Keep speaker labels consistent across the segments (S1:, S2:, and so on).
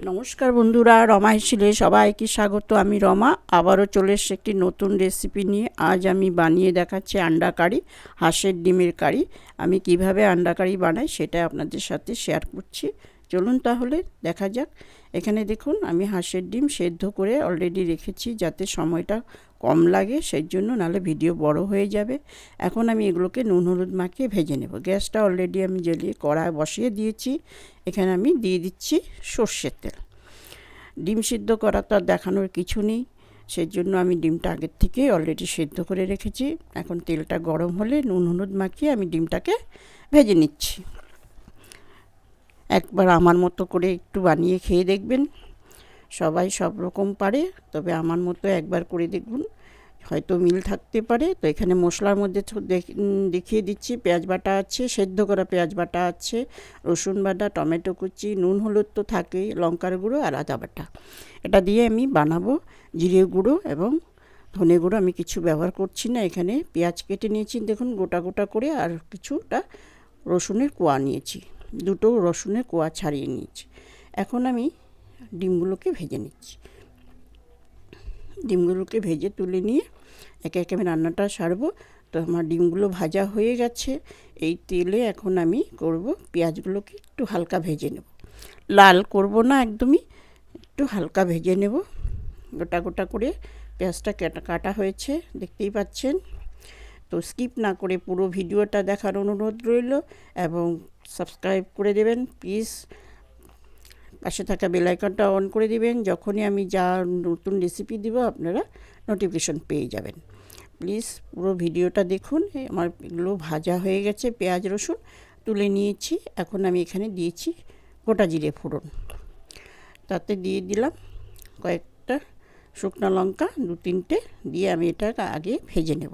S1: নমস্কার বন্ধুরা, রমা হেসেলে সবাইকে স্বাগত। আমি রমা আবারও চলে এসেছি একটি নতুন রেসিপি নিয়ে। আজ আমি বানিয়ে দেখাচ্ছি আন্ডা কারি, হাঁসের ডিমের কারি। আমি কিভাবে আন্ডা কারি বানাই সেটা আপনাদের সাথে শেয়ার করছি। চলুন তাহলে দেখা যাক। এখানে দেখুন, আমি হাঁসের ডিম সেদ্ধ করে অলরেডি রেখেছি যাতে সময়টা কম লাগে, সেই জন্য, নাহলে ভিডিও বড় হয়ে যাবে। এখন আমি এগুলোকে নুন হলুদ মাখিয়ে ভেজে নেব। গ্যাসটা অলরেডি আমি জ্বালিয়ে কড়াই বসিয়ে দিয়েছি। এখানে আমি দিয়ে দিচ্ছি সর্ষের তেল। ডিম সিদ্ধ করা তো আর দেখানোর কিছু নেই, সেই জন্য আমি ডিমটা আগের থেকে অলরেডি সেদ্ধ করে রেখেছি। এখন তেলটা গরম হলে নুন হলুদ মাখিয়ে আমি ডিমটাকে ভেজে নিচ্ছি। একবার আমার মতো করে একটু বানিয়ে খেয়ে দেখবেন। সবাই সব রকম পারে, তবে আমার মতো একবার করে দেখুন, হয়তো মিল থাকতে পারে। তো এখানে মশলার মধ্যে দেখিয়ে দিচ্ছি। পেঁয়াজ বাটা আছে, সেদ্ধ করা পেঁয়াজ বাটা আছে, রসুন বাটা, টমেটো কুচি, নুন হলুদ তো থাকেই, লঙ্কার গুঁড়ো আর আদা বাটা। এটা দিয়ে আমি বানাবো। জিরে গুঁড়ো এবং ধনে গুঁড়ো আমি কিছু ব্যবহার করছি না। এখানে পেঁয়াজ কেটে নিয়েছি দেখুন গোটা গোটা করে, আর কিছুটা রসুনের কোয়া নিয়েছি, দুটো রসুনের কোয়া ছাড়িয়ে নিয়েছি। এখন আমি ডিমগুলোকে ভেজে নিচ্ছি। ডিমগুলোকে ভেজে তুলে নিয়ে একে একে আমি রান্নাটা সারবো। তো আমার ডিমগুলো ভাজা হয়ে গেছে। এই তেলে এখন আমি করব, পেঁয়াজগুলোকে একটু হালকা ভেজে নেব। লাল করব না, একদমই একটু হালকা ভেজে নেব। গোটা গোটা করে পেঁয়াজটা কাটা হয়েছে, দেখতেই পাচ্ছেন। তো স্কিপ না করে পুরো ভিডিওটা দেখার অনুরোধ রইল এবং সাবস্ক্রাইব করে দেবেন প্লিজ। পাশে থাকা বেল আইকনটা অন করে দিবেন। যখনই আমি যা নতুন রেসিপি দিব আপনারা নোটিফিকেশন পেয়ে যাবেন। প্লিজ পুরো ভিডিওটা দেখুন। আমার এগুলো ভাজা হয়ে গেছে, পেঁয়াজ রসুন তুলে নিয়েছি। এখন আমি এখানে দিয়েছি গোটা জিরে ফোড়ন, তাতে দিয়ে দিলাম কয়েকটা শুকনো লঙ্কা, 2-3টে দিয়ে আমি এটা আগে ভেজে নেব।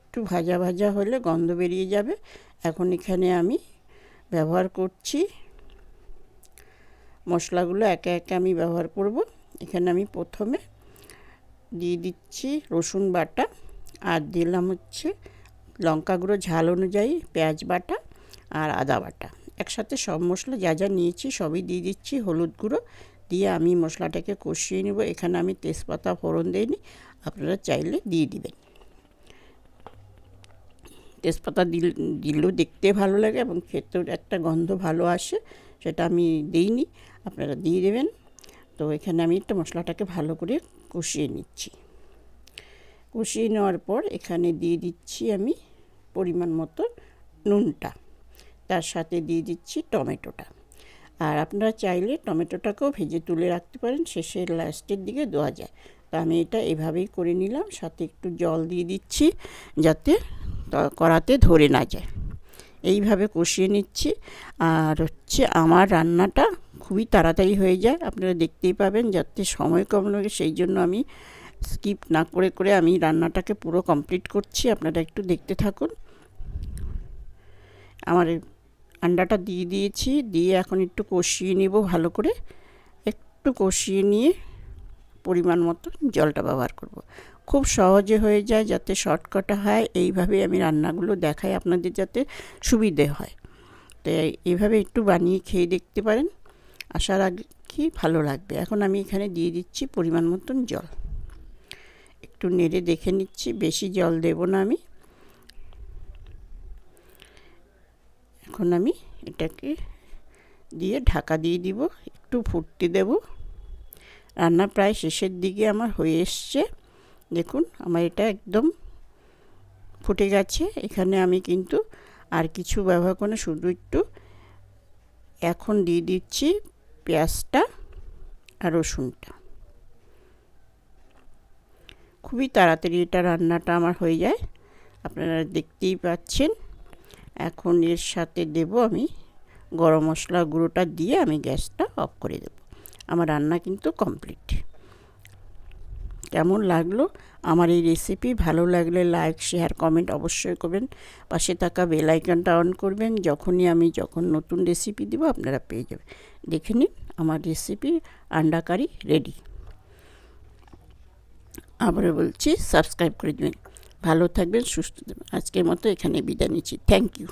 S1: একটু ভাজা ভাজা হলে গন্ধ বেরিয়ে যাবে। এখন এখানে আমি ব্যবহার করছি মশলাগুলো, একে একে আমি ব্যবহার করব। এখানে আমি প্রথমে দিয়ে দিচ্ছি রসুন বাটা, আর দিলাম হচ্ছে লঙ্কা গুঁড়ো ঝাল অনুযায়ী, পেঁয়াজ বাটা আর আদা বাটা। একসাথে সব মশলা যা যা নিয়েছি সবই দিয়ে দিচ্ছি। হলুদ গুঁড়ো দিয়ে আমি মশলাটাকে কষিয়ে নেব। এখানে আমি তেজপাতা ফোড়ন দিইনি, আপনারা চাইলে দিয়ে দিবেন। তেজপাতা দিলেও দেখতে ভালো লাগে এবং খেতেও একটা গন্ধ ভালো আসে, সেটা আমি দিইনি, আপনারা দিয়ে দেবেন। তো এখানে আমি একটু মশলাটাকে ভালো করে কষিয়ে নিচ্ছি। কষিয়ে নেওয়ার পর এখানে দিয়ে দিচ্ছি আমি পরিমাণ মতো নুনটা, তার সাথে দিয়ে দিচ্ছি টমেটোটা। আর আপনারা চাইলে টমেটোটাকেও ভেজে তুলে রাখতে পারেন, শেষের লাস্টের দিকে দেওয়া যায়। তো আমি এটা এভাবেই করে নিলাম। সাথে একটু জল দিয়ে দিচ্ছি যাতে কড়াতে ধরে না যায়। এইভাবে কষিয়ে নিচ্ছি। আর হচ্ছে আমার রান্নাটা খুবই তাড়াতাড়ি হয়ে যায়, আপনারা দেখতেই পাবেন। যাতে সময় কম লাগে সেই জন্য আমি স্কিপ না করে করে আমি রান্নাটাকে পুরো কমপ্লিট করছি। আপনারা একটু দেখতে থাকুন। আমার আন্ডাটা দিয়ে দিয়েছি, দিয়ে এখন একটু কষিয়ে নেব ভালো করে। একটু কষিয়ে নিয়ে পরিমাণ মতো জলটা ব্যবহার করব। খুব সহজে হয়ে যায়, যাতে শর্টকাটে হয়। এইভাবে আমি রান্নাগুলো দেখাই আপনাদের যাতে সুবিধে হয়। তো এইভাবে একটু বানিয়ে খেয়ে দেখতে পারেন, আশা রাখি ভালো লাগবে। এখন আমি এখানে দিয়ে দিচ্ছি পরিমাণ মতন জল। একটু নেড়ে দেখে নিচ্ছি, বেশি জল দেব না আমি। এখন আমি এটাকে দিয়ে ঢাকা দিয়ে দিব, একটু ফুটতে দেব। রান্না প্রায় শেষের দিকে আমার হয়ে এসছে। দেখুন আমার এটা একদম ফুটে গেছে। এখানে আমি কিন্তু আর কিছু ব্যবহার করে শুধু একটু এখন দিয়ে দিচ্ছি পেঁয়াজটা আর রসুনটা। খুবই তাড়াতাড়ি এটা রান্নাটা আমার হয়ে যায়, আপনারা দেখতেই পাচ্ছেন। এখন এর সাথে দেব আমি গরম মশলা গুঁড়োটা দিয়ে আমি গ্যাসটা অফ করে দেব। আমার রান্না কিন্তু কমপ্লিট। কেমন লাগলো আমার এই রেসিপি? ভালো লাগলে লাইক, শেয়ার, কমেন্ট অবশ্যই করবেন। পাশে থাকা বেল আইকনটা অন করবেন। যখন নতুন রেসিপি দেব আপনারা পেয়ে যাবেন। দেখে নিন আমার রেসিপি আন্ডা কারি রেডি। আবারও বলছি সাবস্ক্রাইব করে দেবেন। ভালো থাকবেন, সুস্থ থাকবেন। আজকের মতো এখানে বিদায় নিচ্ছি। Thank you.